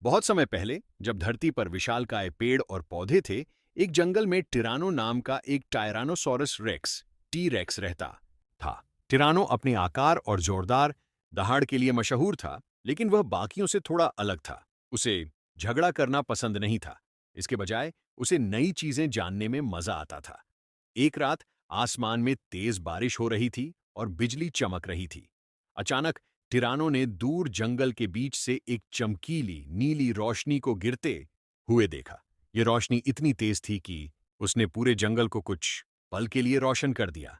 बहुत समय पहले जब धरती पर विशालकाय पेड़ और पौधे थे, एक जंगल में टिरानो नाम का एक टायरानोसॉरस रेक्स टी रेक्स रहता था। टिरानो अपने आकार और जोरदार दहाड़ के लिए मशहूर था, लेकिन वह बाकियों से थोड़ा अलग था। उसे झगड़ा करना पसंद नहीं था। इसके बजाय उसे नई चीजें जानने में मजा आता था। एक रात आसमान में तेज बारिश हो रही थी और बिजली चमक रही थी। अचानक टिरानो ने दूर जंगल के बीच से एक चमकीली नीली रोशनी को गिरते हुए देखा। ये रोशनी इतनी तेज थी कि उसने पूरे जंगल को कुछ पल के लिए रोशन कर दिया।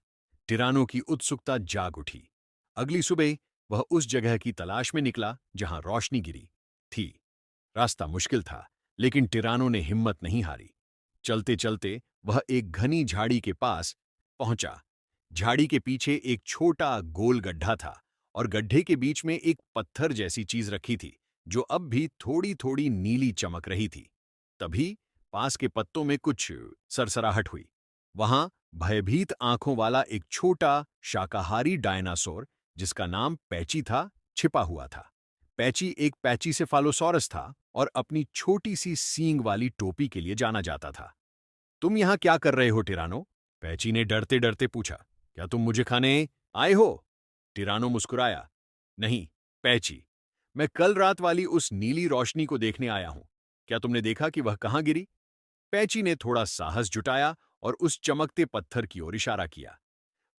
टिरानो की उत्सुकता जाग उठी। अगली सुबह वह उस जगह की तलाश में निकला जहां रोशनी गिरी थी। रास्ता मुश्किल था, लेकिन टिरानो ने हिम्मत नहीं हारी। चलते चलते वह एक घनी झाड़ी के पास पहुंचा। झाड़ी के पीछे एक छोटा गोल गड्ढा था और गड्ढे के बीच में एक पत्थर जैसी चीज रखी थी, जो अब भी थोड़ी थोड़ी नीली चमक रही थी। तभी पास के पत्तों में कुछ सरसराहट हुई। वहां भयभीत आंखों वाला एक छोटा शाकाहारी डायनासोर, जिसका नाम पैची था, छिपा हुआ था। पैची एक पैचीसेफालोसॉरस था और अपनी छोटी सी सींग वाली टोपी के लिए जाना जाता था। तुम यहां क्या कर रहे हो टिरानो? पैची ने डरते डरते पूछा। क्या तुम मुझे खाने आए हो? टिरानो मुस्कुराया। नहीं, पैची, मैं कल रात वाली उस नीली रोशनी को देखने आया हूं। क्या तुमने देखा कि वह कहां गिरी? पैची ने थोड़ा साहस जुटाया और उस चमकते पत्थर की ओर इशारा किया।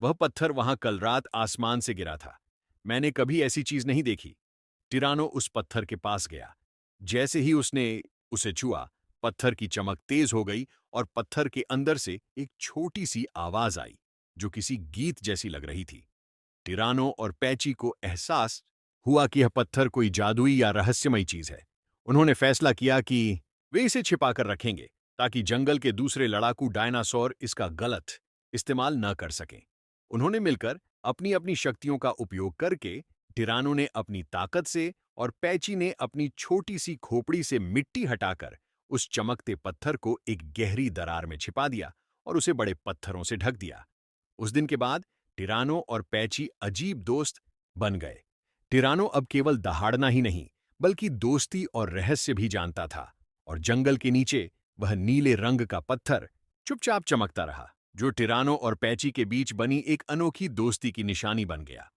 वह पत्थर वहां कल रात आसमान से गिरा था। मैंने कभी ऐसी चीज नहीं देखी। टिरानो उस पत्थर के पास गया। जैसे ही उसने उसे छुआ, पत्थर की चमक तेज हो गई और पत्थर के अंदर से एक छोटी सी आवाज आई, जो किसी गीत जैसी लग रही थी। टिरानो और पैची को एहसास हुआ कि यह पत्थर कोई जादुई या रहस्यमयी चीज है। उन्होंने फैसला किया कि वे इसे छिपाकर रखेंगे, ताकि जंगल के दूसरे लड़ाकू डायनासोर इसका गलत इस्तेमाल न कर सकें। उन्होंने मिलकर अपनी अपनी शक्तियों का उपयोग करके टिरानो ने अपनी ताकत से और पैची ने अपनी छोटी सी खोपड़ी से मिट्टी हटाकर उस चमकते पत्थर को एक गहरी दरार में छिपा दिया और उसे बड़े पत्थरों से ढक दिया। उस दिन के बाद टिरानो और पैची अजीब दोस्त बन गए। टिरानो अब केवल दहाड़ना ही नहीं, बल्कि दोस्ती और रहस्य भी जानता था, और जंगल के नीचे वह नीले रंग का पत्थर चुपचाप चमकता रहा, जो टिरानो और पैची के बीच बनी एक अनोखी दोस्ती की निशानी बन गया।